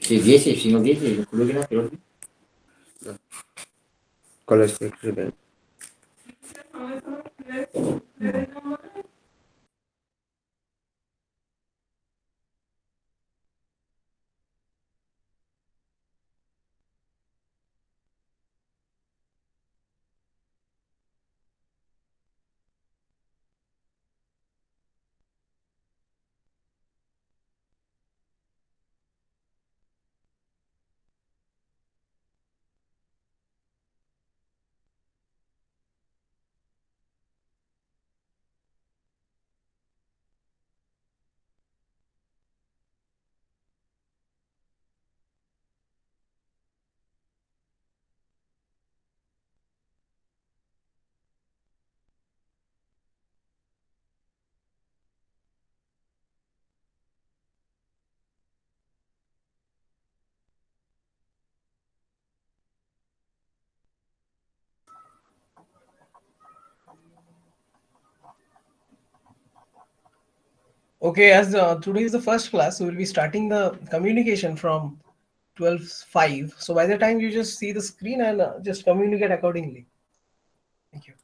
Se 10, fino a 10, quello che era però. Con la sua Okay, as today is the first class, so we'll be starting the communication from 12:05. So by the time you just see the screen and just communicate accordingly. Thank you.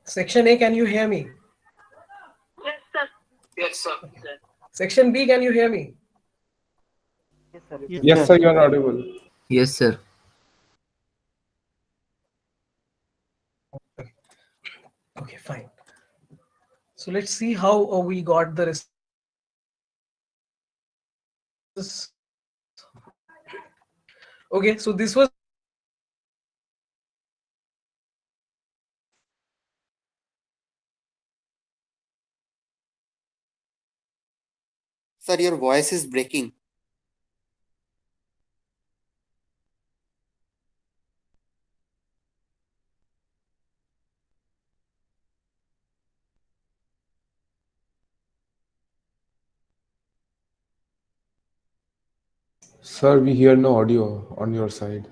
Section A, can you hear me? Yes, sir. Yes, sir. Okay. Section B, can you hear me? Yes, sir. Yes, sir, you are audible. Yes, sir. Okay, fine. So let's see how we got the okay, so this was Sir, your voice is breaking. Sir, we hear no audio on your side.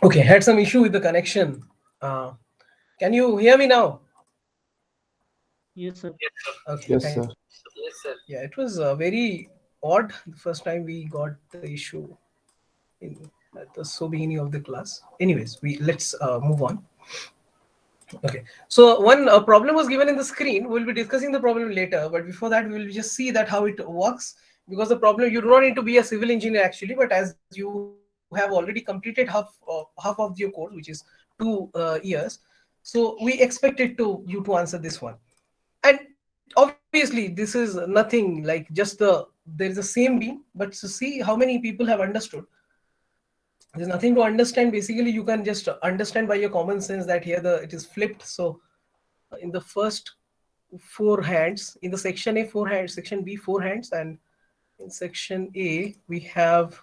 Okay, had some issue with the connection. Can you hear me now? Yes, sir. Okay, Yes, thank sir. you. Yes, sir. Yeah, it was very odd the first time we got the issue at the so beginning of the class. Anyways, let's move on. Okay, so one problem was given in the screen. We'll be discussing the problem later, but before that, we will just see that how it works. Because the problem, you do not need to be a civil engineer actually, but as you have already completed half of your course, which is 2 years, so we expected you to answer this one. And obviously, this is nothing like just there is the same beam, but to see how many people have understood. There's nothing to understand. Basically, you can just understand by your common sense that here it is flipped. So in the first 4 hands, in the section A 4 hands, section B 4 hands, and in section A we have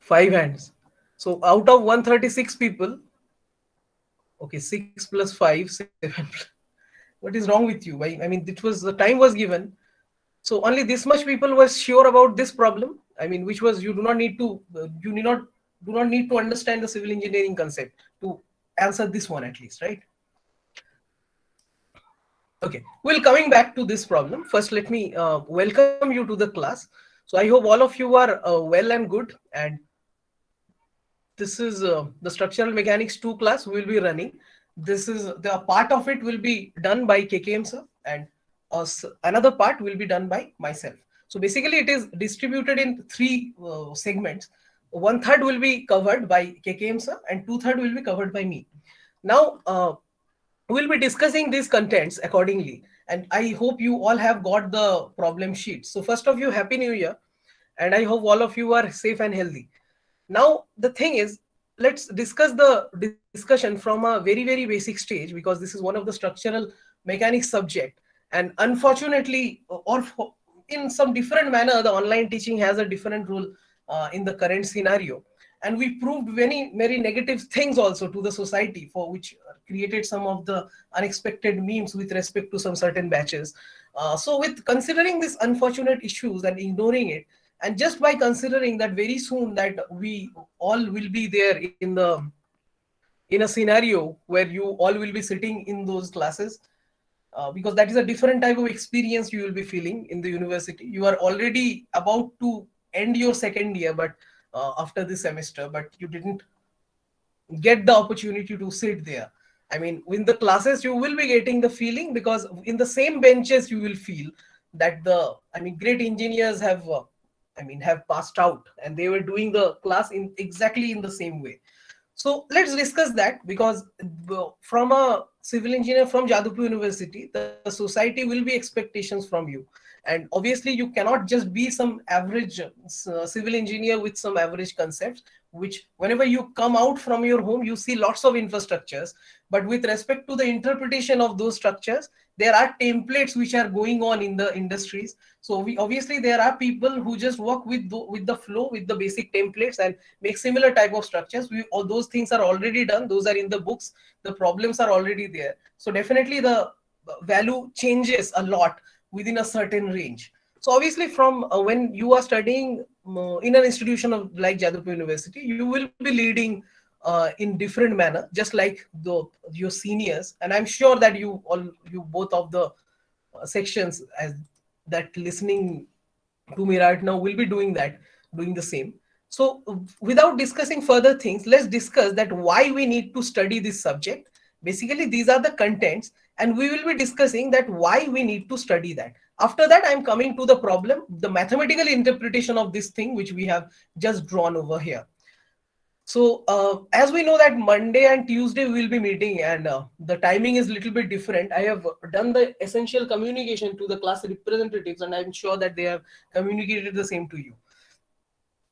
5 hands. So out of 136 people, okay, 6 plus 5, 7. What is wrong with you? I mean, it was the time was given. So only this much people were sure about this problem. I mean, which was you do not need to understand the civil engineering concept to answer this one at least, right? Okay, well, coming back to this problem, first let me welcome you to the class. So I hope all of you are well and good. And this is the structural mechanics 2 class we will be running. This is the part of it will be done by KKM sir, and another part will be done by myself. So basically it is distributed in 3 segments. 1/3 will be covered by KKM sir and 2/3 will be covered by me. Now we'll be discussing these contents accordingly, and I hope you all have got the problem sheet. So first of you, happy new year, and I hope all of you are safe and healthy. Now the thing is, let's discuss the discussion from a very basic stage, because this is one of the structural mechanics subject, and unfortunately, in some different manner, the online teaching has a different role in the current scenario, and we proved very negative things also to the society, for which created some of the unexpected memes with respect to some certain batches. So with considering these unfortunate issues and ignoring it, and just by considering that very soon that we all will be there in a scenario where you all will be sitting in those classes, because that is a different type of experience you will be feeling in the university. You are already about to end your second year, but after this semester, but you didn't get the opportunity to sit there. I mean, in the classes you will be getting the feeling, because in the same benches you will feel that great engineers have have passed out, and they were doing the class in exactly in the same way. So let's discuss that, because from a civil engineer from Jadavpur University, the society will be expectations from you. And obviously you cannot just be some average civil engineer with some average concepts, which whenever you come out from your home, you see lots of infrastructures. But with respect to the interpretation of those structures, there are templates which are going on in the industries. So obviously there are people who just work with the flow, with the basic templates, and make similar type of structures. All those things are already done. Those are in the books. The problems are already there. So definitely the value changes a lot within a certain range. So obviously from when you are studying in an institution of like Jadavpur University, you will be leading in different manner, just like your seniors. And I'm sure that you both of the sections as that listening to me right now will be doing the same. So without discussing further things, let's discuss that why we need to study this subject. Basically these are the contents, and we will be discussing that why we need to study that. After that, I'm coming to the problem, the mathematical interpretation of this thing which we have just drawn over here. So as we know that Monday and Tuesday we will be meeting, and the timing is a little bit different. I have done the essential communication to the class representatives, and I'm sure that they have communicated the same to you.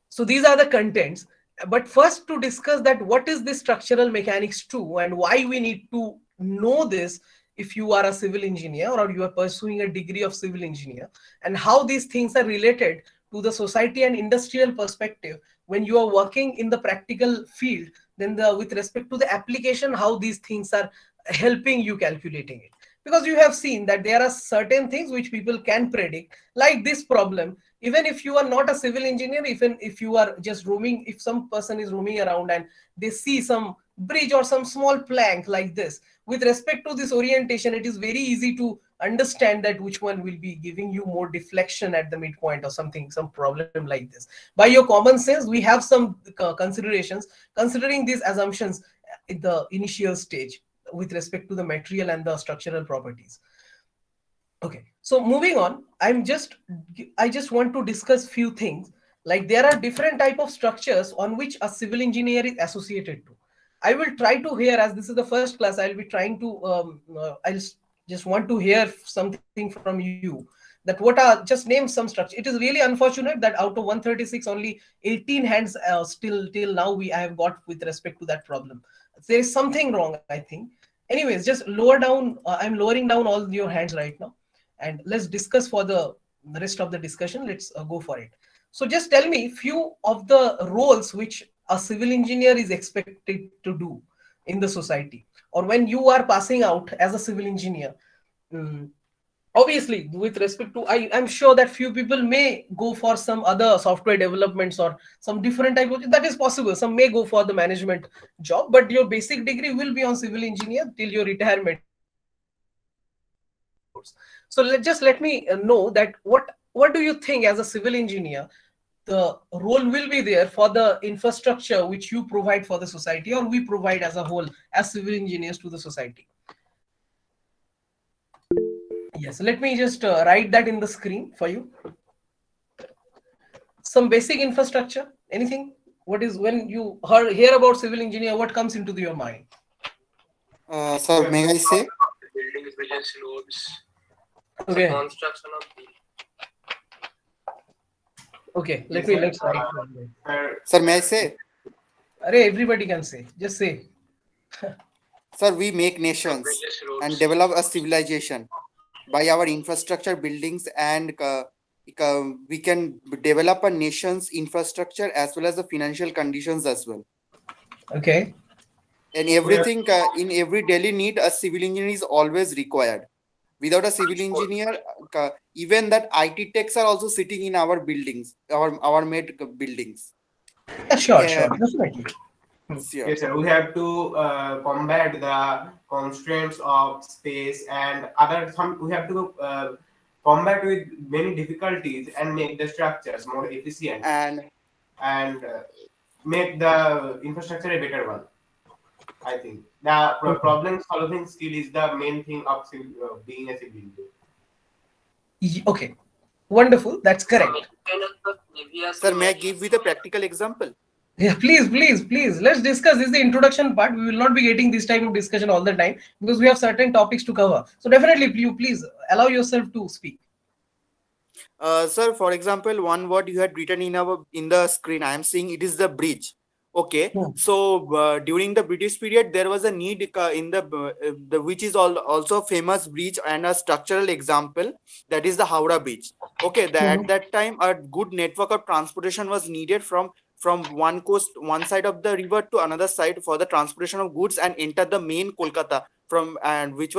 So these are the contents. But first, to discuss that what is this structural mechanics 2 and why we need to know this if you are a civil engineer or you are pursuing a degree of civil engineer, and how these things are related to the society and industrial perspective when you are working in the practical field, then with respect to the application, how these things are helping you calculating it. Because you have seen that there are certain things which people can predict, like this problem. Even if you are not a civil engineer, even if you are just roaming, if some person is roaming around and they see some bridge or some small plank like this, with respect to this orientation, it is very easy to understand that which one will be giving you more deflection at the midpoint or something, some problem like this. By your common sense, we have some considerations considering these assumptions in the initial stage with respect to the material and the structural properties. Okay, so moving on, I just want to discuss few things. Like there are different type of structures on which a civil engineer is associated to. I will try to hear, as this is the first class, I'll be trying to I'll just want to hear something from you, that what are, just name some structure. It is really unfortunate that out of 136 only 18 hands still till now I have got with respect to that problem. There is something wrong, I think. Anyways, just lower down, I'm lowering down all your hands right now, and let's discuss for the rest of the discussion. Let's go for it. So just tell me few of the roles which a civil engineer is expected to do in the society, or when you are passing out as a civil engineer. Obviously, with respect to, I'm sure that few people may go for some other software developments or some different type of, that is possible. Some may go for the management job, but your basic degree will be on civil engineer till your retirement. So let me know that what do you think as a civil engineer the role will be there for the infrastructure which you provide for the society, or we provide as a whole as civil engineers to the society? Yes, let me just write that in the screen for you. Some basic infrastructure, anything? What is, when you hear about civil engineer, what comes into your mind? Sir, may I say? Buildings, bridges, roads. Okay. Construction of Okay, let's write. Sir, may I say? Everybody can say. Just say. Sir, we make nations and develop a civilization by our infrastructure, buildings, and we can develop a nation's infrastructure as well as the financial conditions as well. Okay. And everything in every daily need, a civil engineer is always required. Without a civil engineer, even that IT techs are also sitting in our buildings, our made buildings. Yeah, sure, definitely. Yes, sir. We have to combat the constraints of space and we have to combat with many difficulties and make the structures more efficient and make the infrastructure a better one. I think the problem solving skill is the main thing of being a civil engineer. Okay, wonderful. That's correct. Sir, may I give you the practical example? Yeah, please. Let's discuss. This is the introduction part. We will not be getting this type of discussion all the time because we have certain topics to cover. So definitely, please allow yourself to speak. Sir, for example, one word you had written in the screen, I am seeing it is the bridge. Okay, so during the British period, there was a need in the which is also famous bridge and a structural example, that is the Howrah Bridge. Okay, at that time, a good network of transportation was needed from one side of the river to another side for the transportation of goods and enter the main Kolkata which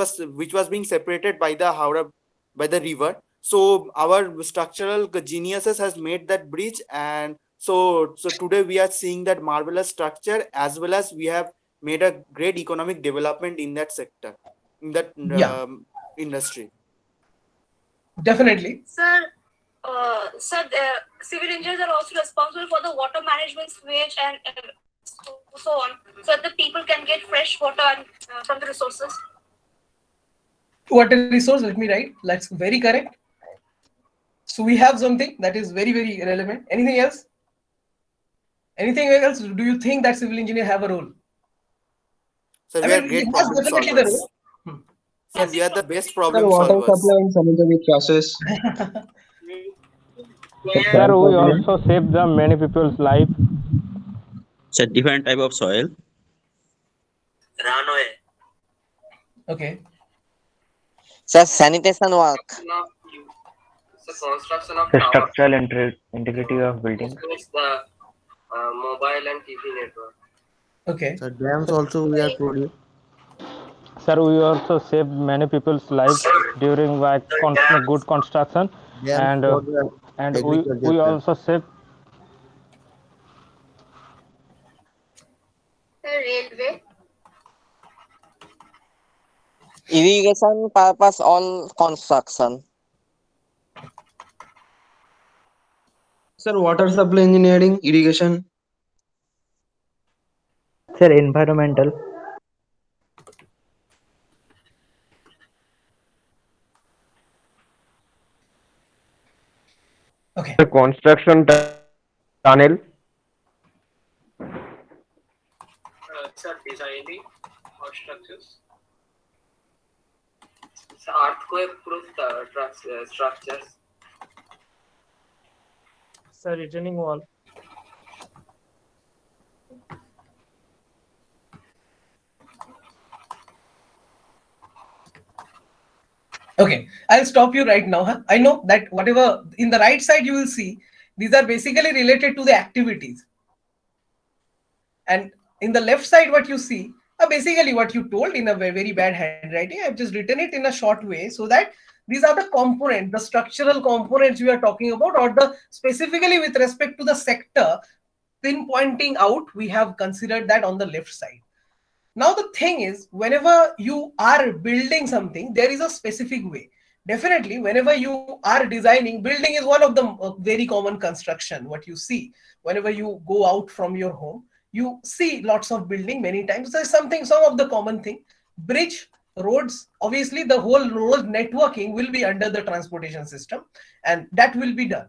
was being separated by the Howrah by the river. So our structural geniuses has made that bridge, and so today we are seeing that marvelous structure, as well as we have made a great economic development in that sector, in that industry. Definitely. Sir, civil engineers are also responsible for the water management, sewage, and so on, so that the people can get fresh water from the resources. Water resource, let me write. That's very correct. So we have something that is very, very relevant. Anything else? Anything else? Do you think that civil engineer have a role? So we are great problem solvers. So we are the best problem water solvers. supply and sanitary process. Sir, we also save the many people's life. It's a different type of soil. Runway. Okay. Sir, sanitation work. The construction of the structural integrity of buildings. The mobile and TV network. Okay. So dams also we are producing. Sir, we also save many people's lives during good construction, and And Agriculture, we sir. also save The railway. Irrigation purpose all construction. Sir, water supply engineering, irrigation. Sir, environmental. Okay. the construction tunnel. Sir, designing or structures. So earthquake-proof structures. Sir, retaining wall. Okay, I'll stop you right now. Huh? I know that whatever in the right side you will see, these are basically related to the activities. And in the left side, what you see are basically what you told in a very, very bad handwriting. I've just written it in a short way so that these are the components, the structural components we are talking about, or the specifically with respect to the sector, pinpointing out, we have considered that on the left side. Now, the thing is, whenever you are building something, there is a specific way. Definitely, whenever you are designing, building is one of the very common construction, what you see. Whenever you go out from your home, you see lots of building many times. There's something, some of the common thing. Bridge, roads, obviously the whole road networking will be under the transportation system, and that will be done.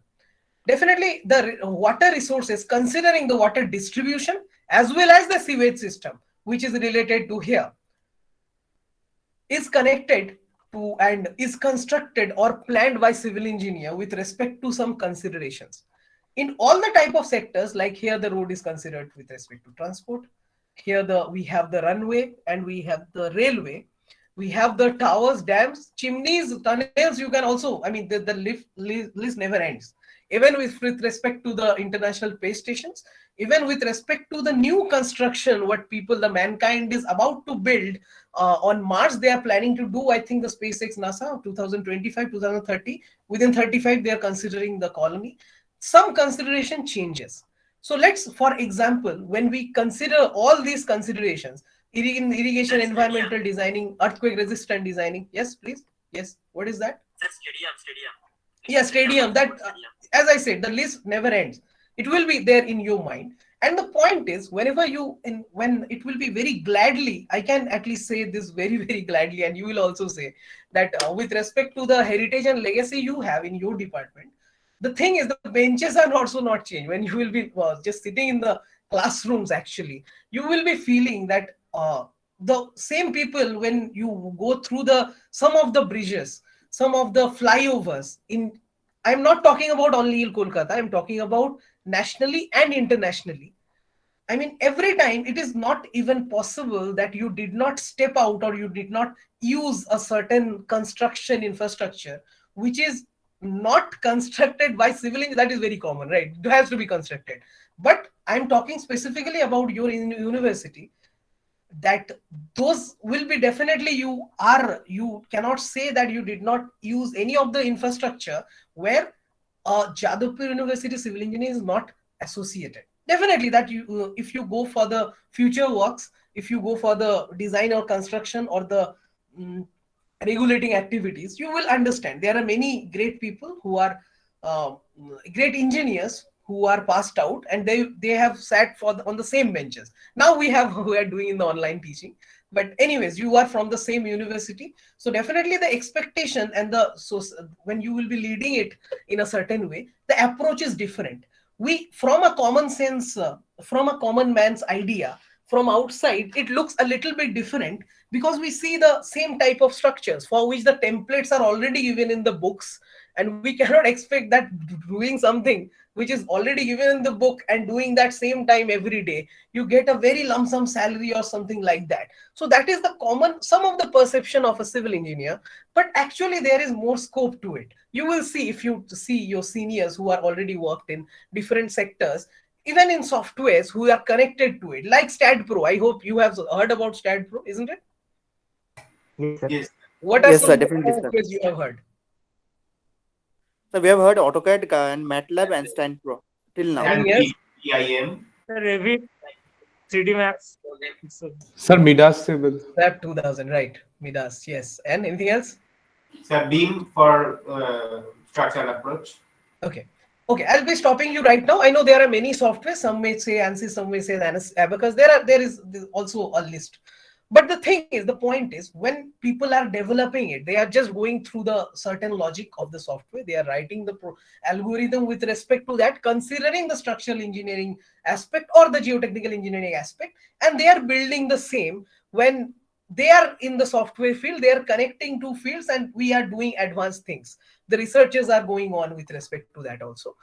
Definitely, the water resources, considering the water distribution as well as the sewage system, which is related to here, is connected to and is constructed or planned by civil engineer with respect to some considerations. In all the type of sectors, like here the road is considered with respect to transport. Here we have the runway and we have the railway. We have the towers, dams, chimneys, tunnels. You can also, I mean, the list never ends. Even with respect to the international space stations, even with respect to the new construction, what people, the mankind is about to build on Mars, they are planning to do, I think the SpaceX NASA 2025, 2030, within 35, they are considering the colony. Some consideration changes. So let's, for example, when we consider all these considerations, irrigation, environmental designing, earthquake resistant designing. Yes, please. Yes. What is that? Stadium. Yeah, stadium. That, as I said, the list never ends. It will be there in your mind. And the point is, whenever you, when it will be very gladly, I can at least say this very, very gladly, and you will also say that with respect to the heritage and legacy you have in your department, the thing is, the benches are also not changed. When you will be just sitting in the classrooms, actually, you will be feeling that the same people, when you go through the some of the bridges, some of the flyovers in, I'm not talking about only in Kolkata, I'm talking about nationally and internationally. I mean, every time it is not even possible that you did not step out or you did not use a certain construction infrastructure, which is not constructed by civil engineers. That is very common, right? It has to be constructed. But I'm talking specifically about your university, that those will be definitely, you cannot say that you did not use any of the infrastructure where Jadavpur University civil engineer is not associated. Definitely that you, if you go for the future works, if you go for the design or construction or the regulating activities, you will understand there are many great people who are uh, great engineers who are passed out, and they have sat for on the same benches. Now we have who are doing in the online teaching, but anyways, you are from the same university, so definitely the expectation and the, so when you will be leading it in a certain way, the approach is different. We, from a common sense, from a common man's idea, from outside it looks a little bit different, because we see the same type of structures for which the templates are already given in the books, and we cannot expect that doing something which is already given in the book and doing that same time every day, you get a very lump sum salary or something like that. So that is the common, some of the perception of a civil engineer, but actually there is more scope to it. You will see, if you see your seniors who are already worked in different sectors, even in softwares who are connected to it, like StatPro. I hope you have heard about StatPro, isn't it? Yes, sir. Yes. What are Yes, some sir, of the definitely, sir. softwares you have heard? So we have heard AutoCAD and MATLAB and StanPro till now. Anything else? EIM. Revit, 3D Max. Sir, Midas table. Lab 2000, right? Midas, yes. And anything else? So beam for structural approach. Okay. Okay, I'll be stopping you right now. I know there are many softwares. Some may say ANSYS, some may say Abacus. There is also a list. But the thing is, the point is, when people are developing it, they are just going through the certain logic of the software. They are writing the algorithm with respect to that, considering the structural engineering aspect or the geotechnical engineering aspect, and they are building the same. When they are in the software field, they are connecting two fields, and we are doing advanced things. The researches are going on with respect to that also.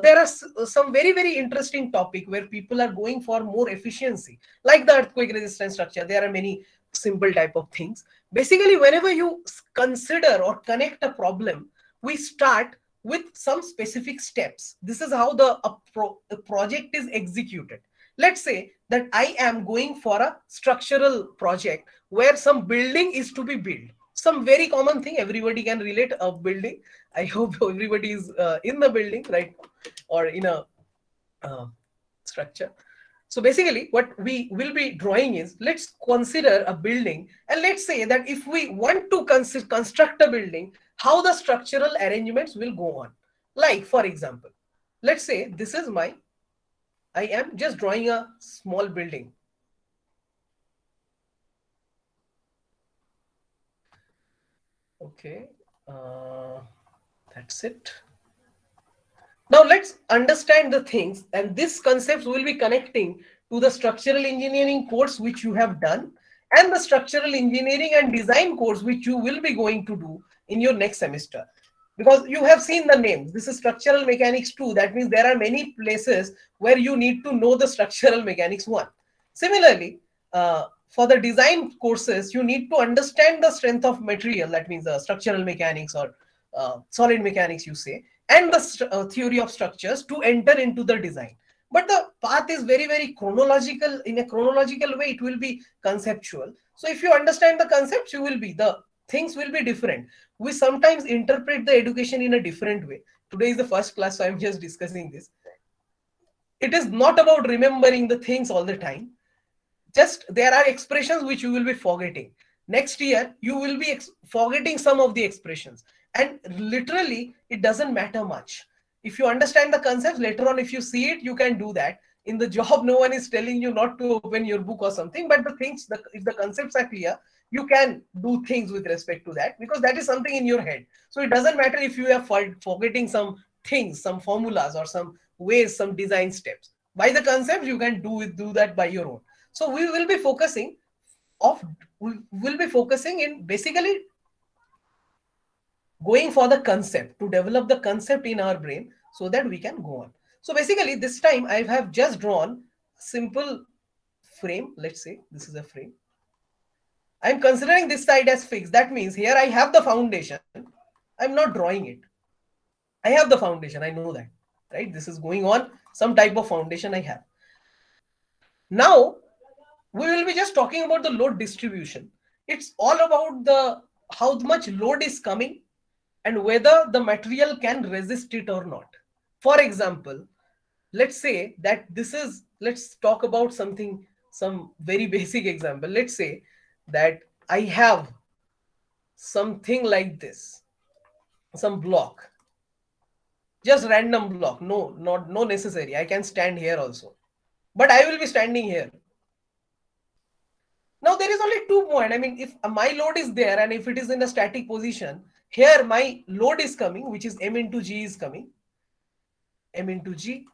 There are some very interesting topic where people are going for more efficiency, like the earthquake resistant structure. There are many simple type of things. Basically, whenever you consider or connect a problem, we start with some specific steps. This is how the project is executed. Let's say that I am going for a structural project where some building is to be built. Some very common thing, everybody can relate, a building. I hope everybody is in the building, right? Or in a structure. So basically what we will be drawing is, let's consider a building, and let's say that if we want to construct a building, how the structural arrangements will go on. Like, for example, let's say this is I am just drawing a small building. Okay, that's it. Now let's understand the things, and this concepts will be connecting to the structural engineering course which you have done, and the structural engineering and design course which you will be going to do in your next semester. Because you have seen the names, this is structural mechanics 2. That means there are many places where you need to know the structural mechanics 1. Similarly, for the design courses, you need to understand the strength of material. That means the structural mechanics or solid mechanics, you say, and the theory of structures to enter into the design. But the path is very chronological. In a chronological way, it will be conceptual. So if you understand the concepts, the things will be different. We sometimes interpret the education in a different way. Today is the first class, so I'm just discussing this. It is not about remembering the things all the time. Just there are expressions which you will be forgetting. Next year, you will be forgetting some of the expressions. And literally, it doesn't matter much. If you understand the concepts, later on, if you see it, you can do that. In the job, no one is telling you not to open your book or something. But the things, if the concepts are clear, you can do things with respect to that, because that is something in your head. So it doesn't matter if you are forgetting some things, some formulas or some ways, some design steps. By the concepts, you can do that by your own. So we will be focusing in basically going for the concept, to develop the concept in our brain so that we can go on. So basically this time I have just drawn a simple frame. Let's say this is a frame. I'm considering this side as fixed. That means here I have the foundation. I'm not drawing it. I have the foundation. I know that, right? This is going on, some type of foundation I have. Now we will be just talking about the load distribution. It's all about how much load is coming and whether the material can resist it or not. For example, let's say that let's talk about some very basic example. Let's say that I have something like this, some block, just random block. No necessary. I can stand here also, but I will be standing here. Now there is only 2 points. I mean, if my load is there and if it is in a static position, here my load is coming, which is m into g is coming, m into g,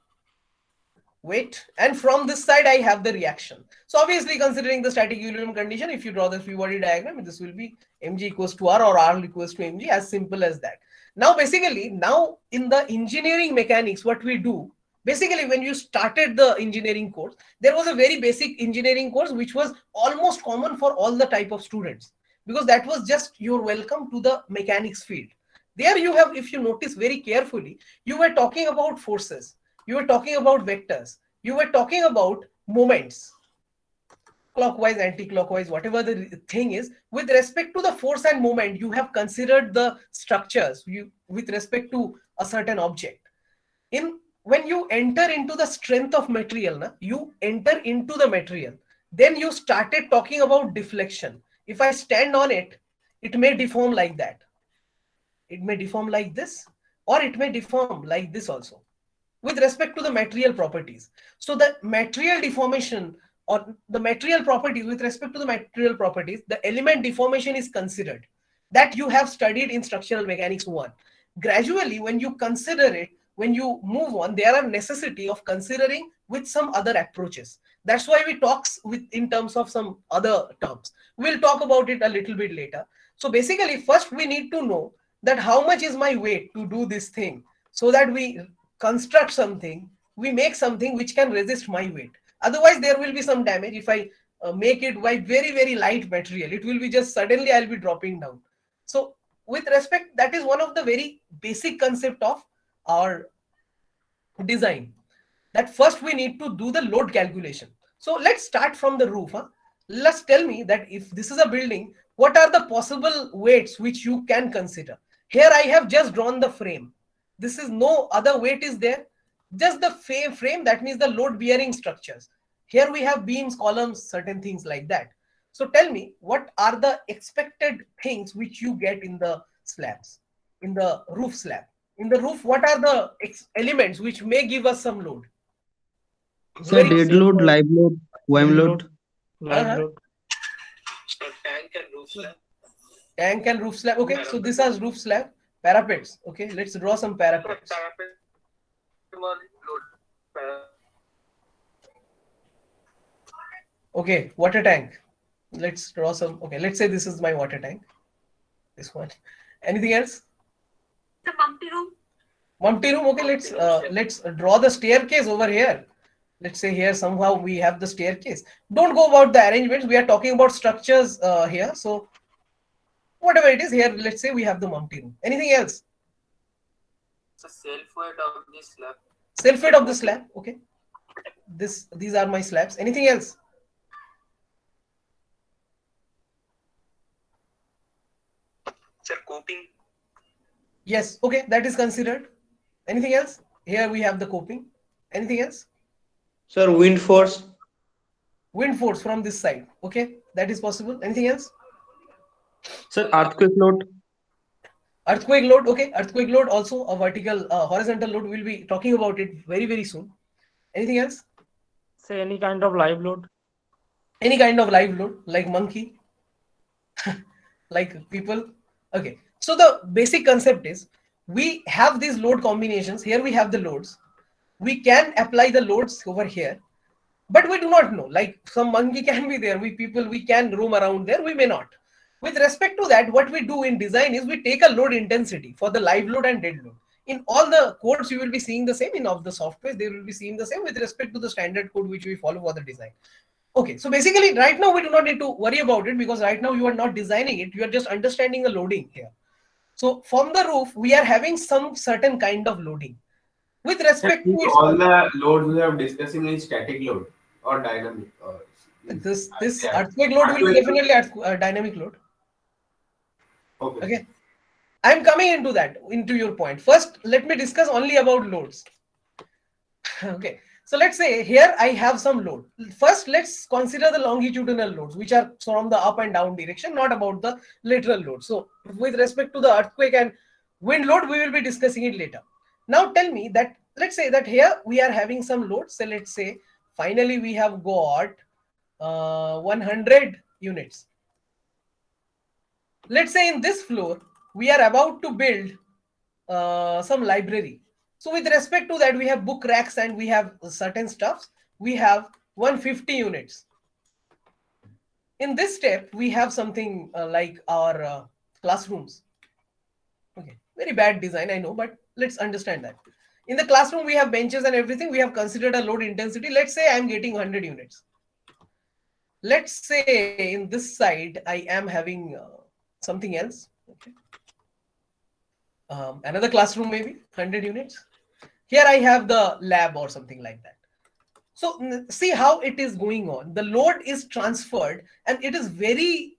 weight, and from this side I have the reaction. So obviously, considering the static equilibrium condition, if you draw the free body diagram, this will be mg equals to r or r equals to mg, as simple as that. Now basically, now in the engineering mechanics, what we do, basically when you started the engineering course, there was a very basic engineering course which was almost common for all the type of students, because that was just your welcome to the mechanics field. There you have, if you notice very carefully, you were talking about forces, you were talking about vectors, you were talking about moments, clockwise, anti-clockwise, whatever the thing is. With respect to the force and moment, you have considered the structures with respect to a certain object. When you enter into the strength of material, you enter into the material. Then you started talking about deflection. If I stand on it, it may deform like that. It may deform like this, or it may deform like this also, with respect to the material properties. So the material deformation or the material properties, with respect to the material properties, the element deformation is considered. That you have studied in structural mechanics 1. Gradually, when you consider it, when you move on, there are necessity of considering with some other approaches. That's why we talk in terms of some other terms. We'll talk about it a little bit later. So basically, first we need to know that how much is my weight to do this thing, so that we construct something, we make something which can resist my weight. Otherwise, there will be some damage. If I make it by very, very light material, it will be just suddenly I'll be dropping down. So with respect, that is one of the very basic concept of our design, that first we need to do the load calculation. So let's start from the roof. Let's tell me that if this is a building, what are the possible weights which you can consider? Here I have just drawn the frame. This is no other weight is there, just the frame, that means the load bearing structures. Here we have beams, columns, certain things like that. So tell me, what are the expected things which you get in the slabs, in the roof slab? In the roof, what are the elements which may give us some load? Sir, dead load, live load, worm load. Live load. Tank and roof slab. Tank and roof slab. Okay, so this is roof slab. Parapets. Okay, let's draw some parapets. Okay, water tank. Let's draw some. Okay, let's say this is my water tank. This one. Anything else? The Mumpty room. Mumpty room. Okay, let's draw the staircase over here. Let's say here somehow we have the staircase. Don't go about the arrangements. We are talking about structures here. So whatever it is here, let's say we have the Mumpty room. Anything else? It's a self weight of the slab. Self weight of the slab. Okay. These are my slabs. Anything else? Sir, coping. Yes. Okay, that is considered. Anything else? Here we have the coping. Anything else? Sir, wind force. Wind force from this side. Okay, that is possible. Anything else? Sir, earthquake load. Earthquake load. Okay, earthquake load also a vertical, horizontal load. We'll be talking about it very, very soon. Anything else? Say any kind of live load. Any kind of live load, like monkey, like people. Okay, so the basic concept is we have these load combinations. Here we have the loads. We can apply the loads over here, but we do not know. Like some monkey can be there. We can roam around there. We may not. With respect to that, what we do in design is we take a load intensity for the live load and dead load. In all the codes, you will be seeing the same. In all the software, they will be seeing the same with respect to the standard code which we follow for the design. Okay, so basically right now we do not need to worry about it, because right now you are not designing it. You are just understanding the loading here. So from the roof, we are having some certain kind of loading. With respect to all the loads we are discussing is static load or dynamic. This earthquake load will be definitely dynamic load. Okay. I'm coming into that, into your point. First, let me discuss only about loads. Okay. So let's say here I have some load. First, let's consider the longitudinal loads, which are from the up and down direction, not about the lateral load. So with respect to the earthquake and wind load, we will be discussing it later. Now tell me that, let's say that here we are having some loads. So let's say finally we have got 100 units. Let's say in this floor, we are about to build some library. So with respect to that, we have book racks and we have certain stuffs. We have 150 units. In this step, we have something like our classrooms. Okay, very bad design, I know, but let's understand that. In the classroom, we have benches and everything. We have considered a load intensity. Let's say I'm getting 100 units. Let's say in this side, I am having something else. Okay. Another classroom, maybe 100 units. Here I have the lab or something like that. So see how it is going on. The load is transferred, and it is very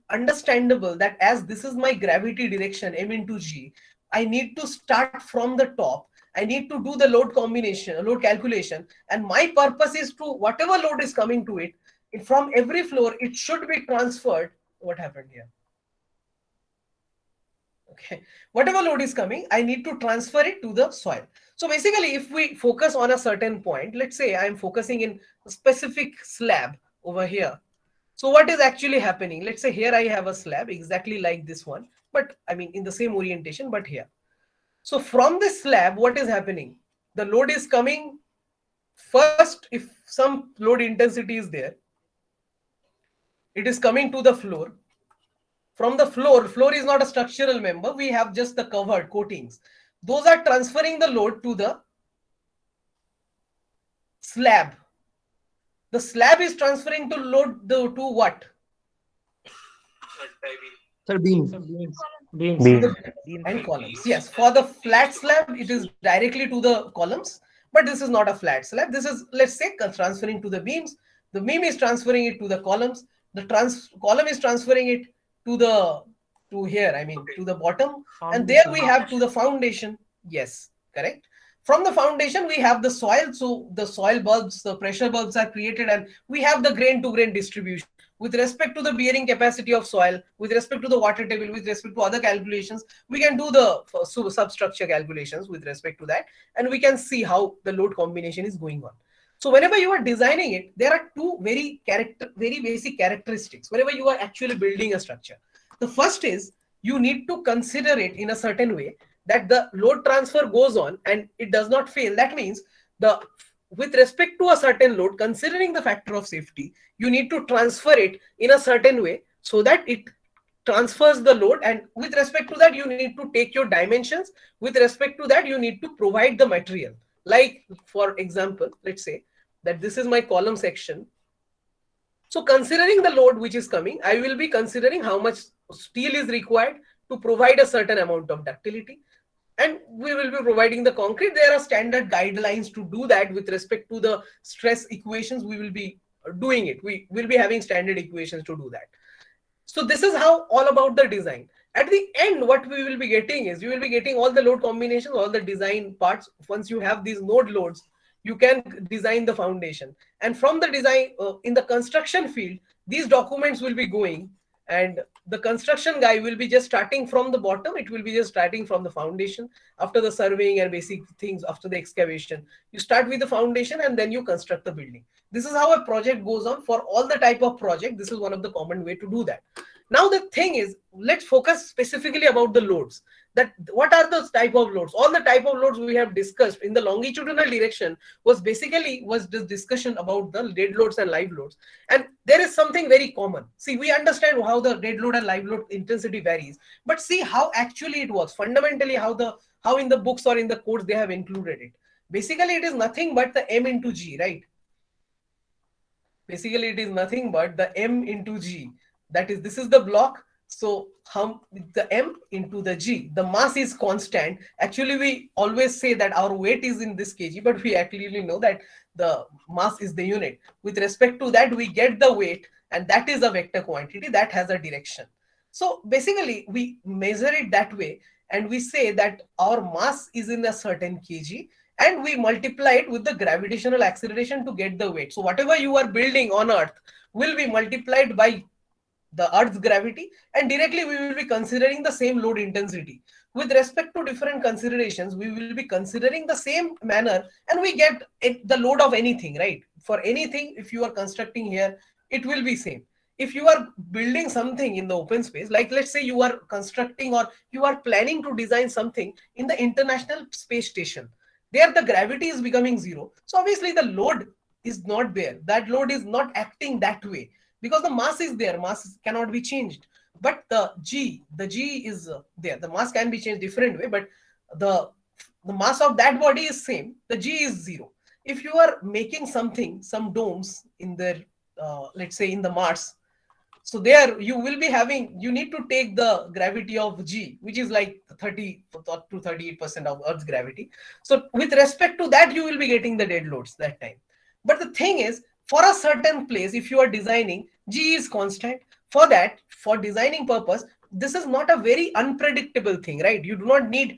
understandable that as this is my gravity direction, m into g, I need to start from the top. I need to do the load combination, load calculation. And my purpose is to, whatever load is coming to it, from every floor, it should be transferred. What happened here? Okay, whatever load is coming, I need to transfer it to the soil. So basically, if we focus on a certain point, let's say I'm focusing in a specific slab over here. So what is actually happening? Let's say here I have a slab exactly like this one, but I mean in the same orientation, but here. So from this slab, what is happening? The load is coming first. If some load intensity is there, it is coming to the floor. From the floor is not a structural member. We have just the covered coatings. Those are transferring the load to the slab. The slab is transferring to load to what? Sir, beam. Beams. And columns. Yes, for the flat slab, it is directly to the columns, but this is not a flat slab. This is, let's say, transferring to the beams. The beam is transferring it to the columns. The column is transferring it to here, I mean, to the bottom. And there we have to the foundation. Yes, correct. From the foundation, we have the soil. So the soil bulbs, the pressure bulbs are created, and we have the grain to grain distribution with respect to the bearing capacity of soil, with respect to the water table, with respect to other calculations. We can do the substructure calculations with respect to that, and we can see how the load combination is going on. So whenever you are designing it, there are two very basic characteristics whenever you are actually building a structure. The first is you need to consider it in a certain way that the load transfer goes on and it does not fail. That means with respect to a certain load, considering the factor of safety, you need to transfer it in a certain way so that it transfers the load. And with respect to that, you need to take your dimensions. With respect to that, you need to provide the material. Like, for example, let's say that this is my column section. So considering the load which is coming, I will be considering how much steel is required to provide a certain amount of ductility. And we will be providing the concrete. There are standard guidelines to do that with respect to the stress equations. We will be doing it. We will be having standard equations to do that. So this is how all about the design. At the end, what we will be getting is you will be getting all the load combinations, all the design parts. Once you have these node loads, you can design the foundation. And from the design in the construction field, these documents will be going, and the construction guy will be just starting from the bottom. It will be just starting from the foundation. After the surveying and basic things, after the excavation, you start with the foundation and then you construct the building. This is how a project goes on for all the type of project. This is one of the common way to do that. Now the thing is, let's focus specifically about the loads. That what are those type of loads? All the type of loads we have discussed in the longitudinal direction was this discussion about the dead loads and live loads. And there is something very common. See, we understand how the dead load and live load intensity varies, but see how actually it works. Fundamentally, how in the books or in the codes they have included it. Basically, it is nothing but the M into G, right? Basically, it is nothing but the M into G. That is, this is the block. So the M into the G, the mass is constant. Actually, we always say that our weight is in this kg, but we actually know that the mass is the unit. With respect to that, we get the weight, and that is a vector quantity that has a direction. So basically, we measure it that way, and we say that our mass is in a certain kg, and we multiply it with the gravitational acceleration to get the weight. So whatever you are building on Earth will be multiplied by the Earth's gravity, and directly we will be considering the same load intensity. With respect to different considerations, we will be considering the same manner, and we get the load of anything, right? For anything, if you are constructing here, it will be same. If you are building something in the open space, like let's say you are constructing or you are planning to design something in the International Space Station, there the gravity is becoming zero. So obviously the load is not there. That load is not acting that way, because the mass is there, mass cannot be changed. But the G is there. The mass can be changed different way, but the mass of that body is same. The G is zero. If you are making something, some domes in their, let's say in the Mars, so there you will be having, you need to take the gravity of G, which is like 30 to 38% of Earth's gravity. So with respect to that, you will be getting the dead loads that time. But the thing is, for a certain place, if you are designing, G is constant. For that, for designing purpose, this is not a very unpredictable thing, right? You do not need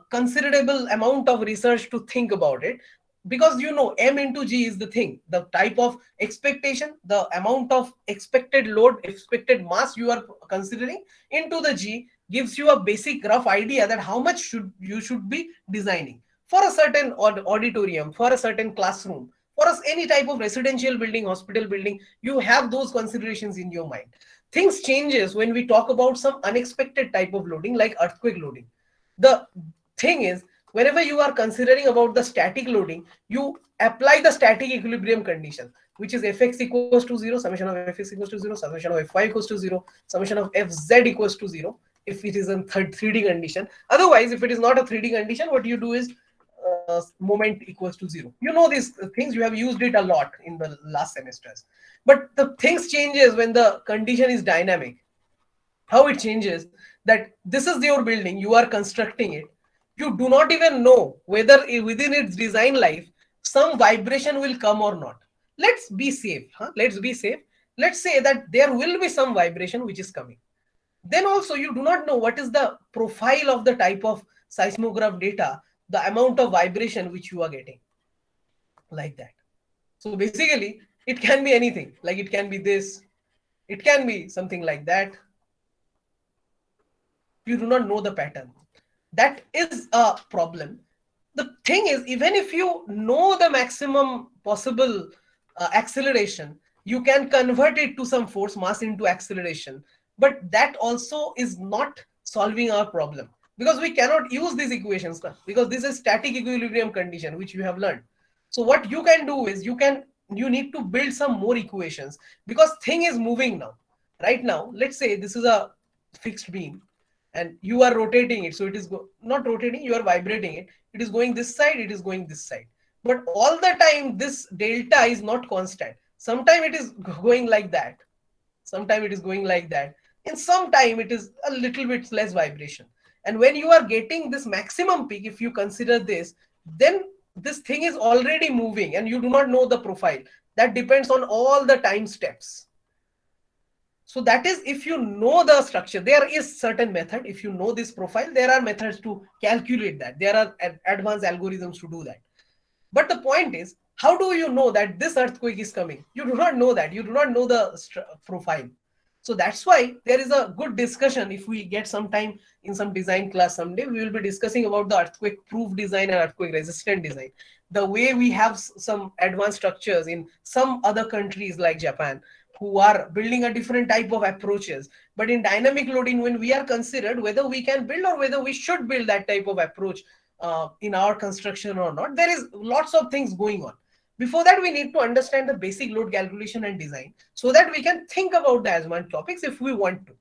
considerable amount of research to think about it, because you know m into g is the thing, the type of expectation, the amount of expected load, expected mass you are considering into the g gives you a basic rough idea that how much should be designing for a certain auditorium, for a certain classroom, for us any type of residential building, hospital building. You have those considerations in your mind. Things changes when we talk about some unexpected type of loading like earthquake loading. The thing is, whenever you are considering about the static loading, you apply the static equilibrium condition, which is fx equals to 0, summation of fx equals to 0, summation of fy equals to 0, summation of fz equals to 0, if it is a 3D condition. Otherwise, if it is not a 3D condition, what you do is moment equals to 0. You know these things, you have used it a lot in the last semesters. But the things changes when the condition is dynamic. How it changes, that this is your building, you are constructing it, you do not even know whether within its design life some vibration will come or not. Let's be safe, let's be safe. Let's say that there will be some vibration which is coming. Then also you do not know what is the profile of the type of seismograph data, the amount of vibration which you are getting, like that. So basically it can be anything, like it can be this, it can be something like that. You do not know the pattern. That is a problem. The thing is, even if you know the maximum possible acceleration, you can convert it to some force, mass into acceleration. But that also is not solving our problem, because we cannot use these equations, because this is static equilibrium condition which you have learned. So what you can do is you need to build some more equations, because thing is moving now. Right now, let's say this is a fixed beam and you are rotating it. So it is not rotating, you are vibrating it. It is going this side, it is going this side. But all the time, this delta is not constant. Sometime it is going like that. Sometime it is going like that. In some time, it is a little bit less vibration. And when you are getting this maximum peak, if you consider this, then this thing is already moving and you do not know the profile. That depends on all the time steps. So that is, if you know the structure, there is certain method. If you know this profile, there are methods to calculate that. There are advanced algorithms to do that. But the point is, how do you know that this earthquake is coming? You do not know that. You do not know the profile. So that's why there is a good discussion. If we get some time in some design class someday, we will be discussing about the earthquake proof design and earthquake resistant design. The way we have some advanced structures in some other countries like Japan, who are building a different type of approaches. But in dynamic loading, when we are considered whether we can build or whether we should build that type of approach in our construction or not, there is lots of things going on. Before that, we need to understand the basic load calculation and design so that we can think about the ASMAN topics if we want to.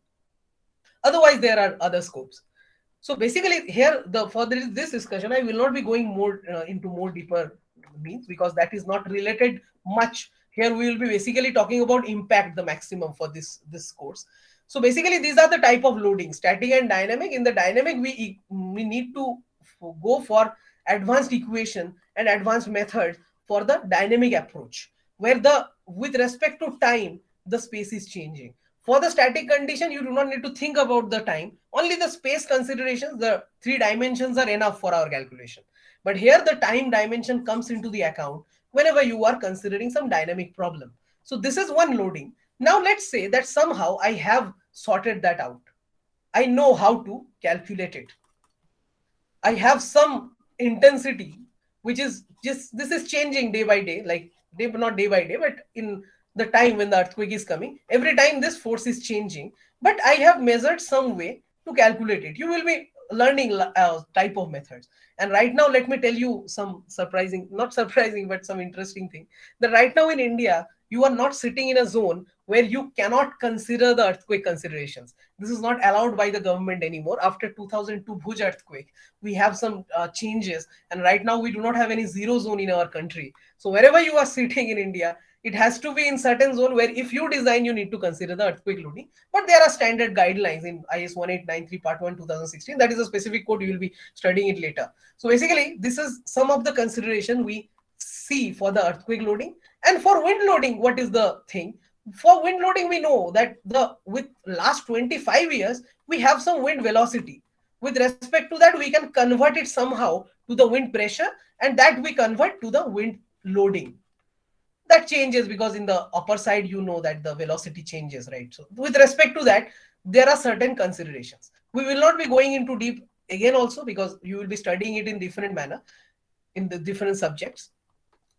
Otherwise, there are other scopes. So basically here, for this discussion, I will not be going more into more deeper means, because that is not related much. Here we will be basically talking about impact, the maximum for this course. So basically these are the type of loading, static and dynamic. In the dynamic, we need to go for advanced equation and advanced methods for the dynamic approach, where with respect to time, the space is changing. For the static condition, you do not need to think about the time. Only the space considerations, the 3 dimensions are enough for our calculation. But here the time dimension comes into the account whenever you are considering some dynamic problem. So this is one loading. Now let's say that somehow I have sorted that out. I know how to calculate it. I have some intensity, which is just, this is changing day by day, like not day by day, but in the time when the earthquake is coming, every time this force is changing, but I have measured some way to calculate it. You will be learning type of methods. And right now, let me tell you some surprising, not surprising, but some interesting thing, that right now in India, you are not sitting in a zone where you cannot consider the earthquake considerations. This is not allowed by the government anymore. After 2002 Bhuj earthquake, we have some changes. And right now, we do not have any zero zone in our country. So wherever you are sitting in India, it has to be in certain zone where if you design, you need to consider the earthquake loading. But there are standard guidelines in IS 1893 Part 1 2016. That is a specific code. You will be studying it later. So basically, this is some of the consideration we see for the earthquake loading. And for wind loading, what is the thing? For wind loading, we know that with last 25 years, we have some wind velocity. with respect to that, we can convert it somehow to the wind pressure, and that we convert to the wind loading. That changes because in the upper side, you know that the velocity changes, right? So with respect to that, there are certain considerations. We will not be going into deep again also, because you will be studying it in different manner in the different subjects.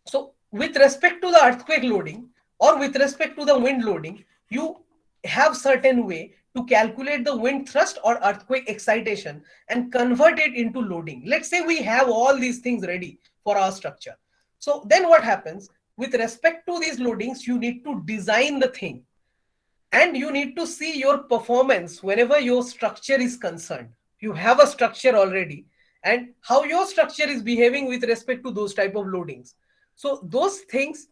So with respect to the earthquake loading or with respect to the wind loading, you have certain way to calculate the wind thrust or earthquake excitation and convert it into loading. Let's say we have all these things ready for our structure. So then what happens? With respect to these loadings, you need to design the thing, and you need to see your performance whenever your structure is concerned. You have a structure already, and how your structure is behaving with respect to those type of loadings. So those things,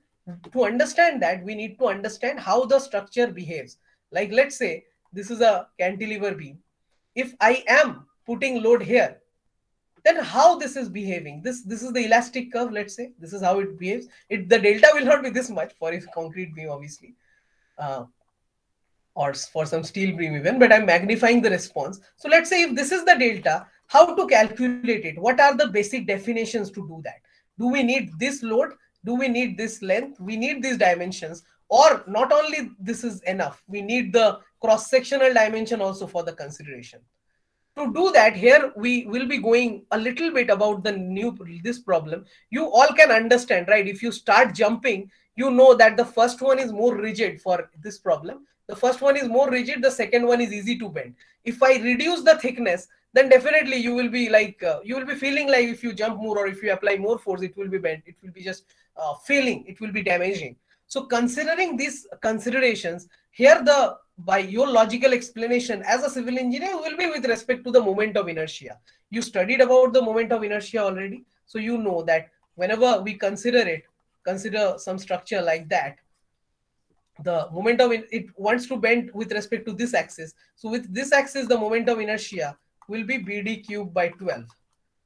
to understand that, we need to understand how the structure behaves. Like let's say this is a cantilever beam. If I am putting load here, then how this is behaving? This is the elastic curve. Let's say this is how it behaves. The delta will not be this much for a concrete beam, obviously, or for some steel beam even, but I'm magnifying the response. So let's say if this is the delta, how to calculate it? What are the basic definitions to do that? Do we need this load? Do we need this length? We need these dimensions, or not only this is enough, we need the cross-sectional dimension also for the consideration. To do that, here we will be going a little bit about this problem. You all can understand, right? If you start jumping, you know that the first one is more rigid for this problem. The first one is more rigid, the second one is easy to bend. If I reduce the thickness, then definitely you will be like, you will be feeling like if you jump more or if you apply more force, it will be bent. It will be just failing. It will be damaging. So considering these considerations, here by your logical explanation as a civil engineer will be with respect to the moment of inertia. You studied about the moment of inertia already. So you know that whenever we consider some structure like that, the moment of it wants to bend with respect to this axis. So with this axis, the moment of inertia will be BD cube by 12.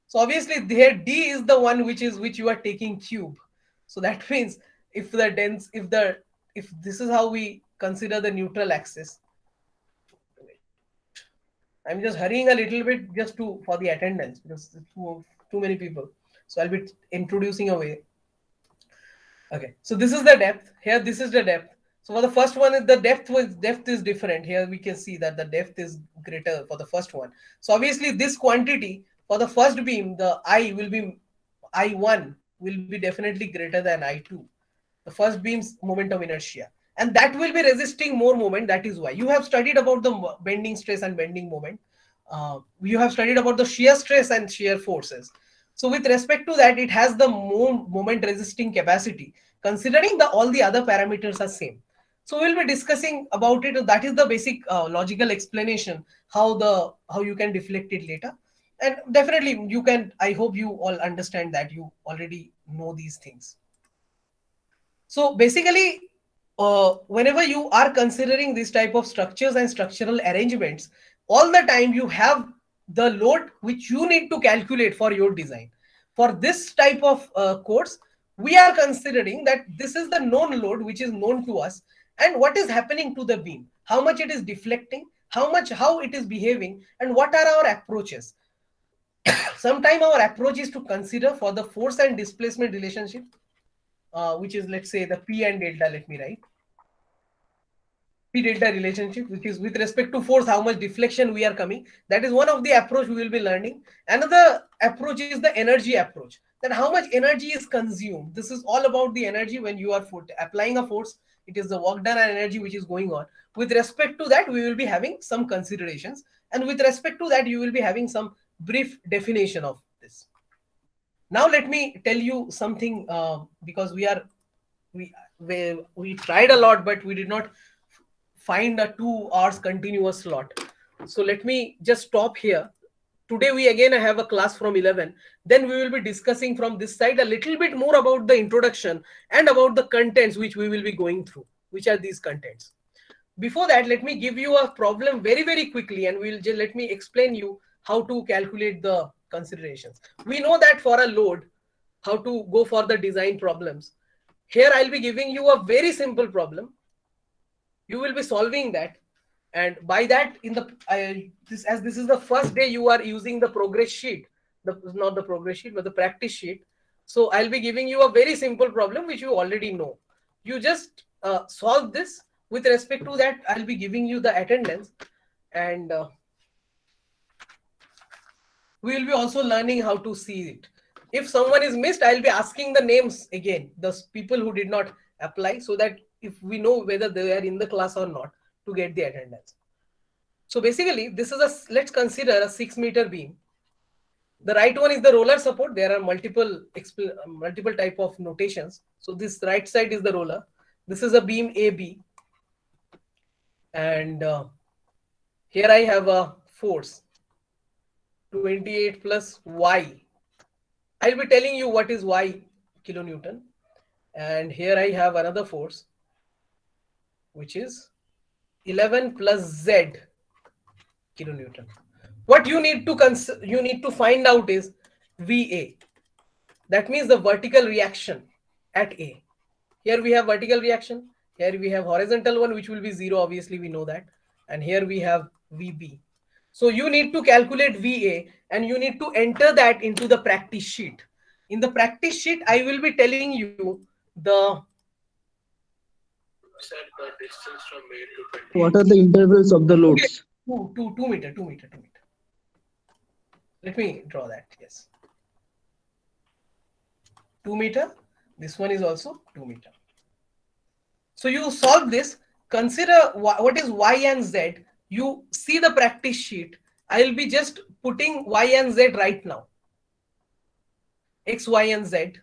So obviously there D is the one which you are taking cube. So that means if this is how we consider the neutral axis. I'm just hurrying a little bit just for the attendance because too many people. So I'll be introducing a way. Okay, so this is the depth. Here, this is the depth. So for the first one, the depth is different. Here we can see that the depth is greater for the first one. So obviously this quantity for the first beam, the I1 will be definitely greater than I2. The first beam's moment of inertia. And that will be resisting more moment. That is why you have studied about the bending stress and bending moment. You have studied about the shear stress and shear forces. So with respect to that, it has the moment resisting capacity, considering all the other parameters are same. So we'll be discussing about it. That is the basic logical explanation, how you can deflect it later. And definitely you can, I hope you all understand that you already know these things. So basically, whenever you are considering this type of structures and structural arrangements, all the time you have the load which you need to calculate for your design. For this type of course, we are considering that this is the known load which is known to us, and what is happening to the beam, how much it is deflecting, how it is behaving, and what are our approaches. Sometimes our approach is to consider for the force and displacement relationship, which is, let's say, the P and delta. Let me write P delta relationship, which is with respect to force, how much deflection we are coming. That is one of the approach we will be learning. Another approach is the energy approach, that how much energy is consumed. This is all about the energy when you are applying a force. It is the work done and energy which is going on. With respect to that, we will be having some considerations, and with respect to that, you will be having some brief definition of this. Now let me tell you something, because we tried a lot, but we did not find a 2 hours continuous slot. So let me just stop here. Today we again have a class from 11. Then we will be discussing from this side a little bit more about the introduction and about the contents which we will be going through, which are these contents. Before that, let me give you a problem very, very quickly, and let me explain you how to calculate the considerations. We know that for a load, how to go for the design problems. Here I'll be giving you a very simple problem. You will be solving that. And by that, in the as this is the first day you are using the progress sheet, not the progress sheet but the practice sheet, so I'll be giving you a very simple problem which you already know. You just solve this. With respect to that, I'll be giving you the attendance, and we will be also learning how to see it. If someone is missed, I'll be asking the names again, the people who did not apply, so that if we know whether they are in the class or not, to get the attendance. So basically, this is let's consider a 6-meter beam. The right one is the roller support. There are multiple type of notations. So this right side is the roller. This is a beam AB. And here I have a force 28 plus Y. I'll be telling you what is Y kilonewton. And here I have another force, which is 11 plus Z kilonewton. What you need to find out is VA. That means the vertical reaction at A. Here we have vertical reaction. Here we have horizontal one, which will be 0. Obviously, we know that. And here we have VB. So you need to calculate VA and you need to enter that into the practice sheet. In the practice sheet, I will be telling you the distance from A to 20. What are the intervals of the loads? 2 meter. Let me draw that. Yes. 2 meter. This one is also 2 meter. So you solve this. Consider what is Y and Z. You see the practice sheet. I will be just putting Y and Z right now. X, Y, and Z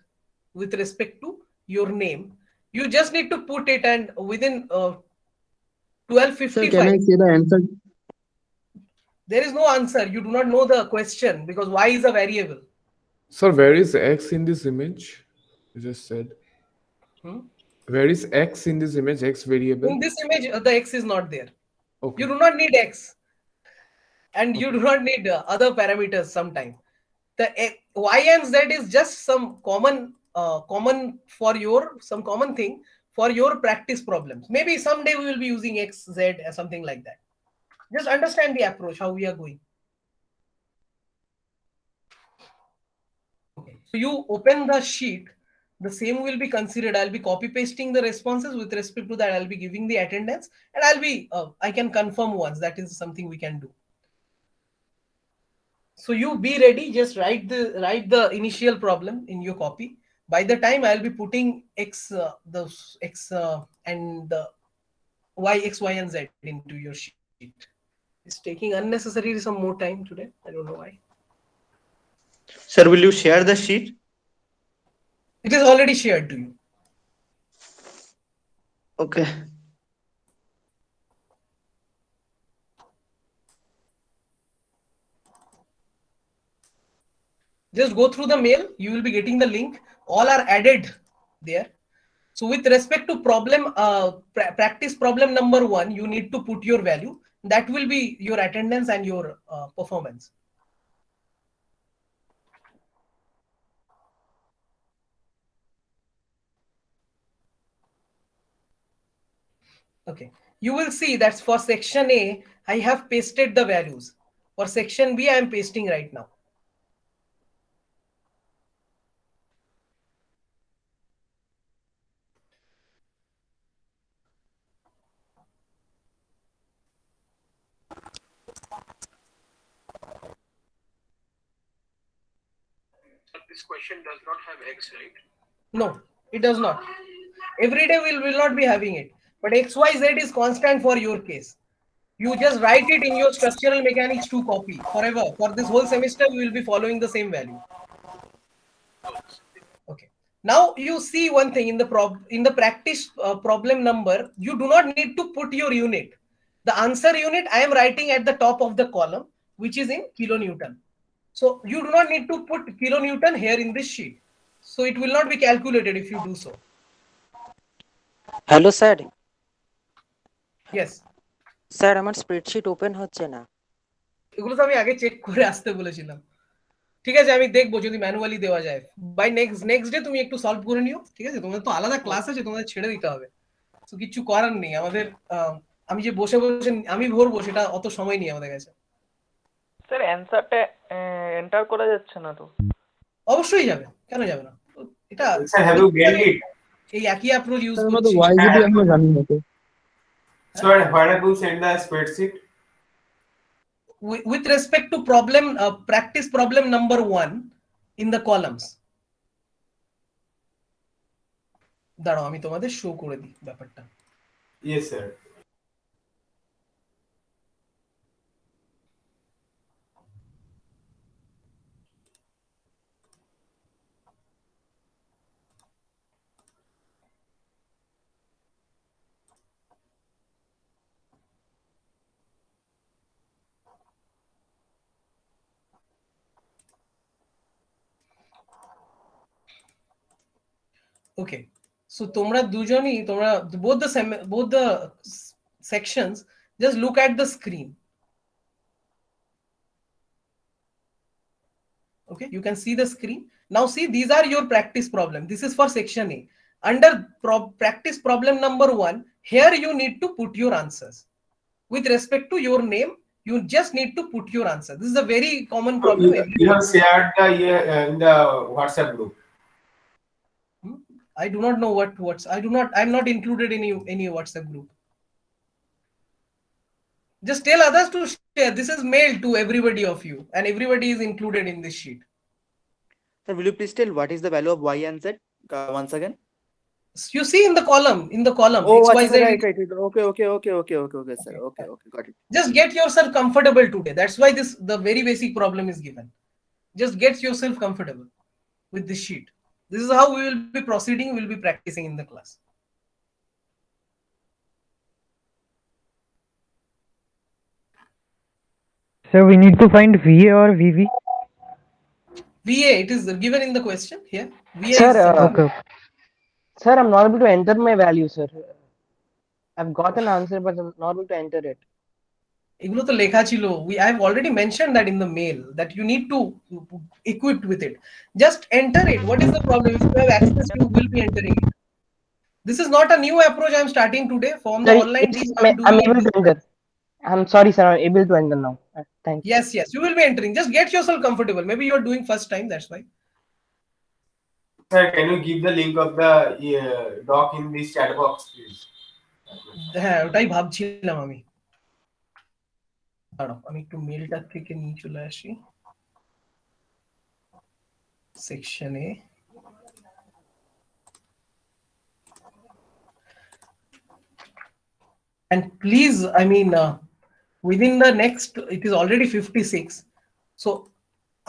with respect to your name. You just need to put it, and within 12:55. Sir, can I see the answer? There is no answer. You do not know the question because Y is a variable. Sir, where is X in this image? You just said. Where is X in this image? X variable. In this image, the X is not there. Okay. You do not need X, and you do not need other parameters. Sometime the Y and Z is just some common thing for your practice problems. Maybe someday we will be using X, Z, or something like that. Just understand the approach, how we are going. Okay. So you open the sheet, the same will be considered. I'll be copy pasting the responses. With respect to that, I'll be giving the attendance, and I can confirm once. That is something we can do. So you be ready. Just write the initial problem in your copy. By the time I'll be putting X, and the Y, X, Y, and Z into your sheet. It's taking unnecessarily some more time today. I don't know why. Sir, will you share the sheet? It is already shared to you. Okay. Just go through the mail. You will be getting the link. All are added there. So with respect to problem, practice problem number 1, you need to put your value. That will be your attendance and your performance. Okay. You will see that for section A, I have pasted the values. For section B, I am pasting right now. This question does not have X, right? No, it does not. Every day we will not be having it. But XYZ is constant for your case. You just write it in your structural mechanics 2 copy forever. For this whole semester, we will be following the same value. Okay. Now you see one thing in the practice problem number, you do not need to put your unit. The answer unit I am writing at the top of the column, which is in kilonewton. So you do not need to put kilonewton here in this sheet. So it will not be calculated if you do so. Hello, sir. Yes. Sir আমার spreadsheet open হচ্ছে না। এগুলো তো আমি আগে check করে আসতে বলেছিলাম। ঠিক আছে, আমি দেখবো যদি ম্যানুয়ালি দেওয়া যায়। বাই নেক্সট ডে তুমি একটু সলভ করে নিও, ঠিক আছে? তোমাদের তো আলাদা ক্লাস আছে, তোমাদের ছেড়ে দিতে হবে। তো কিছু করার নেই, আমাদের আমি যে বসে বসে আমি ভরবো সেটা অত সময় নেই আমাদের কাছে। স্যার অ্যানসারটা এন্টার করা যাচ্ছে না তো? অবশ্যই যাবে, কেন যাবে না? এটা sir have you get it? এই একই অ্যাপ্রোচ ইউজ স্যার আমাদের করছি। ওয়াইজিডি আমরা জানি না তো। Sir where have you sent the spreadsheet? With respect to problem practice problem number 1 in the columns. দাঁড়াও আমি তোমাদের শো করে দিই ব্যাপারটা। Yes sir. Okay, so তোমরা দুজনই তোমরা both the sections just look at the screen. Okay, you can see the screen now. See, these are your practice problem. This is for section A. Under practice problem number 1, here you need to put your answers with respect to your name. You just need to put your answer. This is a very common problem. You have shared the in the WhatsApp group. I do not know what's I'm not included in any WhatsApp group. Just tell others to share. This is mailed to everybody of you, and everybody is included in this sheet. Sir, will you please tell what is the value of y and z once again? You see in the column. Oh, XYZ. right. Okay, sir. Okay, got it. Just get yourself comfortable today. That's why the very basic problem is given. Just get yourself comfortable with this sheet. This is how we will be proceeding. We will be practicing in the class. So we need to find VA or VV? VA, it is given in the question here. VA Sir, is okay. Sir, I'm not able to enter my value, sir. I've got an answer, but I'm not able to enter it. এগুলো তো লেখা ছিল. I've already mentioned that in the mail that you need to equip with it. Just enter it. What is the problem? If you have access, you will be entering it. This is not a new approach I'm starting today. From the online, I'm able to enter. I'm sorry, sir. I'm able to enter now. Thank you. Yes, you will be entering. Just get yourself comfortable. Maybe you're doing first time, that's why. Sir, can you give the link of the doc in this chat box, please? হ্যাঁ, ওটাই ভাবছিলাম আমি। দাঁড়াও, আমি একটু মেলটা থেকে নিয়ে চলে আসি। Section A and please, I mean within the next, it is already 56, so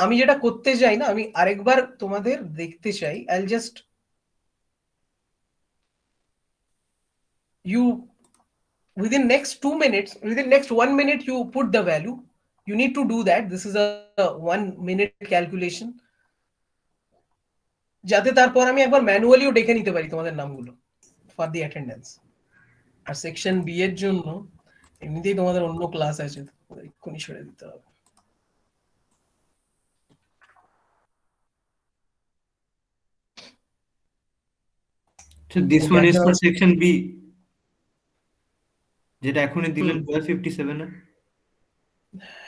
আমি যেটা করতে চাই না, আমি আরেকবার তোমাদের দেখতে চাই। I'll just you within next 2 minutes, within next 1 minute, you put the value. You need to do that. This is a 1 minute calculation. যাতে তারপর আমি একবার ম্যানুয়ালিও দেখে নিতে পারি তোমাদের নামগুলো ফর দি অ্যাটেন্ডেন্স। আর সেকশন বি এর জন্য এমনিতেই তোমাদের অন্য ক্লাস আছে, এক্ষুনি ছেড়ে দিতে হবে। So this one is for section B. যেটা এখনই দিলেন 1257 এ।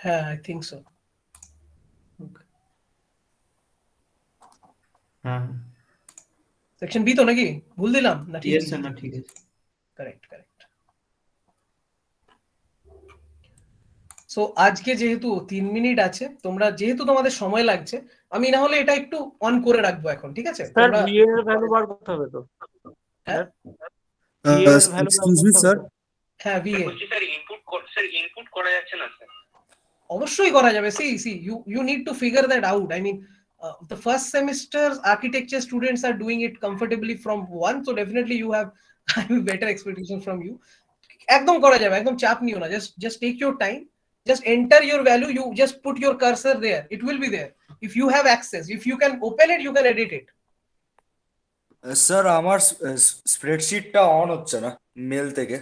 হ্যাঁ, I think so. হ্যাঁ, সেকশন বি তো নাকি ভুল দিলাম না? ঠিক yes sir, না ঠিক আছে। কারেক্ট। সো আজকে যেহেতু 3 মিনিট আছে, তোমরা যেহেতু তোমাদের সময় লাগছে, আমি না হলে এটা একটু অন করে রাখবো এখন, ঠিক আছে? স্যার ভি এর ভ্যালু বার করতে হবে তো? হ্যাঁ, এক্সকিউজ মি স্যার। হ্যাঁ, ভি এ স্যার ইনপুট করা যাচ্ছে না স্যার? অবশ্যই করা যাবে। see you need to figure that out. I mean the first semester's architecture students are doing it comfortably from 1, so definitely you have I have better expectations from you. একদম করা যাবে, একদম চাপ নিও না। just take your time, just enter your value, you just put your cursor there, it will be there. If you have access, if you can open it, you can edit it. Sir আমার স্প্রেডশিটটা on হচ্ছে না mail থেকে,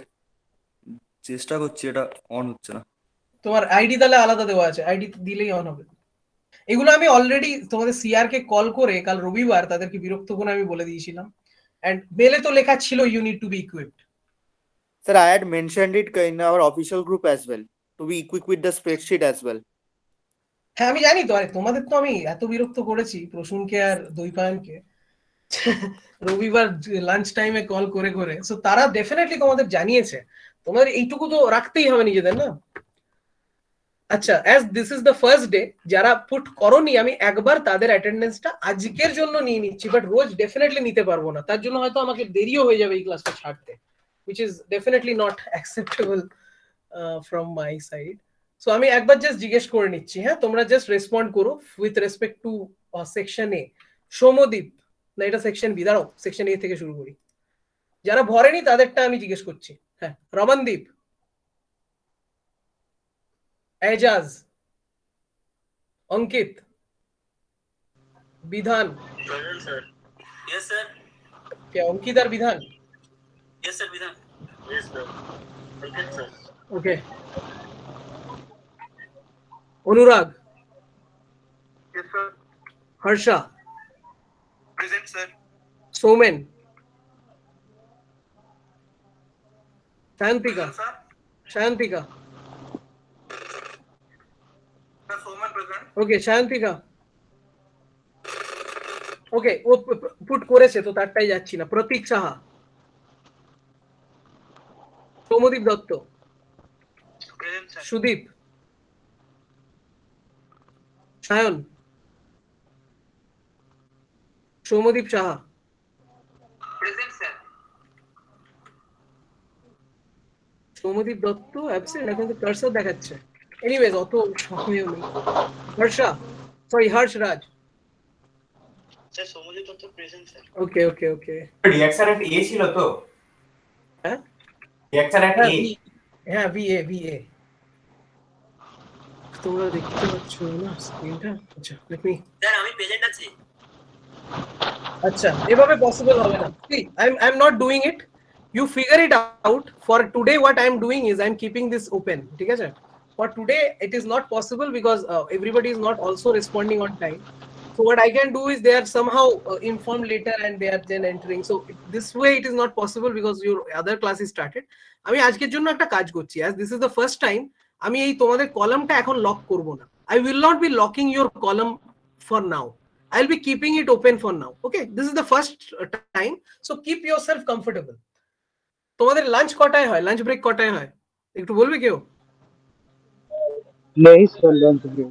চেষ্টা করছি, এটা on হচ্ছে না। তোমার আইডি তাহলে আলাদা দেওয়া আছে, আইডি দিলেই অন হবে। এগুলো আমি অলরেডি তোমাদের সিআর কে কল করে কাল রবিবার তাদেরকে বিরক্ত করে আমি বলে দিয়েছিলাম, এন্ড মেলে তো লেখা ছিল you need to be equipped. Sir, I had mentioned it in our official group as well to be equipped with the spreadsheet as well. হ্যাঁ আমি জানি তো, আরে তোমাদের তো আমি এত বিরক্ত করেছি প্রসূনকে আর দৈপায়নকে রবিবার লাঞ্চ টাইমে কল করে করে, সো তারা ডেফিনেটলি তোমাদের জানিয়েছে, তোমাদের এইটুকু তো রাখতেই হবে নিজেদের না। আচ্ছা, as this is the first day, যারা পুট করনি আমি একবার তাদের অ্যাটেন্ডেন্সটা আজকের জন্য নিয়ে নিচ্ছি, বাট রোজ ডেফিনেটলি নিতে পারবো না, তার জন্য হয়তো আমাকে দেরিও হয়ে যাবে এই ক্লাসটা ছাড়তে, which is definitely not acceptable from my side. So আমি একবার জাস্ট জিজ্ঞেস করে নিচ্ছি, হ্যাঁ তোমরা জাস্ট রেসপন্ড করো উইথ রেসপেক্ট টু সেকশন এ। সৌমদীপ, না এটা সেকশন বি, দাঁড়াও সেকশন এ থেকে শুরু করি, যারা ভরেনি তাদেরটা আমি জিজ্ঞেস করছি। হ্যাঁ, রমনদীপ, এজাজ, অঙ্কিত, বিধান। Yes, sir. क्या अंकित और विधान? Yes, sir, Vidhan. Yes, sir. Okay, sir. Okay. Anurag? Yes, sir. Harsha? Present, sir. Somen? Shantika? Shantika? Sir, Soman present. Okay, Shantika? Okay, ও পুট করেছে তো তারটাই যাচ্ছি না। Pratik Saha? Soumadip Dutta? Sudip? Sayan? Soumadip Saha? Present, sir. Soumadip Dutta absent, এখন তো কার্সর দেখাচ্ছে। এনিওয়েজ অত সময়ও নেই। Harsha, sorry Harshraj? Sir, Somadip Dotto present, sir. Okay okay okay. Reaction এট এ ছিল তো? হ্যাঁ রিঅ্যাকশন এট এ। হ্যাঁ ভিএ ভিএ। তোমরা দেখতে পাচ্ছ না স্ক্রিনটা? আচ্ছা লেট মি। স্যার আমি প্রেজেন্ট আছি। আচ্ছা, এভাবে পসিবল হবে না। See, I'm not doing it. You figure it out. For today what I'm doing is I'm keeping this open. ঠিক আছে? For today it is not possible because everybody is not also responding on time. So what I can do is they are somehow informed later and they are then entering. So this way it is not possible because your other class is started. আমি আজকের জন্য একটা কাজ করছি, as this is the first time আমি এই তোমাদের কলামটা এখন লক করব না। I will not be locking your column for now. I'll be keeping it open for now. Okay, this is the first time, so keep yourself comfortable. তোমাদের lunch কটায় হয়? Lunch break কটায় হয় একটু বলবে কেউ? नहीं सर, लंच ब्रेक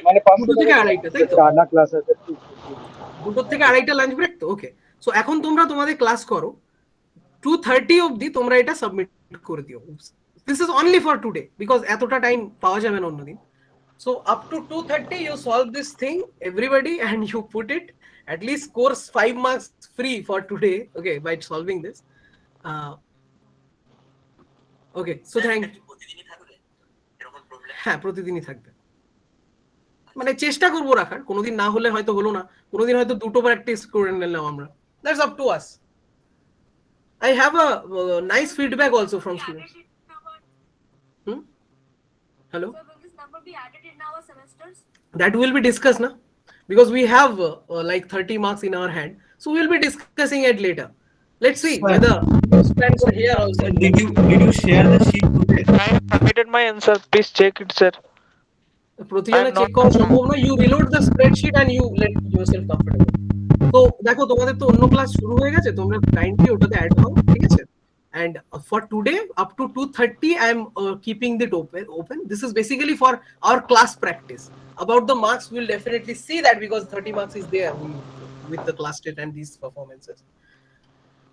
মানে 2 থেকে 2:30, তাই তো? আনা ক্লাস আছে 2 থেকে 2:30 লাঞ্চ ব্রেক তো। ওকে, সো এখন তোমরা তোমাদের ক্লাস করো, 2:30 অবধি তোমরা এটা সাবমিট করে দিও। This is only for today because এতটা টাইম পাওয়া যাবে না অন্যদিন। So up to 2:30 you solve this thing everybody and you put it, at least scores 5 marks free for today, okay, by solving this. Okay, so thank you. হ্যাঁ প্রতিদিনই থাকবে, মানে চেষ্টা করবো রাখার, কোনোদিন না হলে হয়তো হলো না, কোনোদিন হয়তো দুটো প্র্যাকটিস করে নিলাম আমরা, that's up to us. I have a nice feedback also from students. Hello? Be added in our semesters? That will be discussed now because we have like 30 marks in our hand, so we'll be discussing it later. Let's see whether students are here also. Did you share the sheet today? I submitted my answer. Please check it, sir. প্রতিজনে check করা সম্ভব না। You reload the spreadsheet and you let yourself comfortable. তো দেখো তোমাদের তো অন্য class শুরু হয়ে গেছে, তোমরা কাইন্ডলি ওটাতে অ্যাড হও, ঠিক আছে? And for today up to 2:30 I am keeping it open. This is basically for our class practice. About the marks we'll definitely see that because 30 marks is there with the class test and these performances.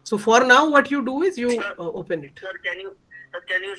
So for now what you do is you open it. Sir, can you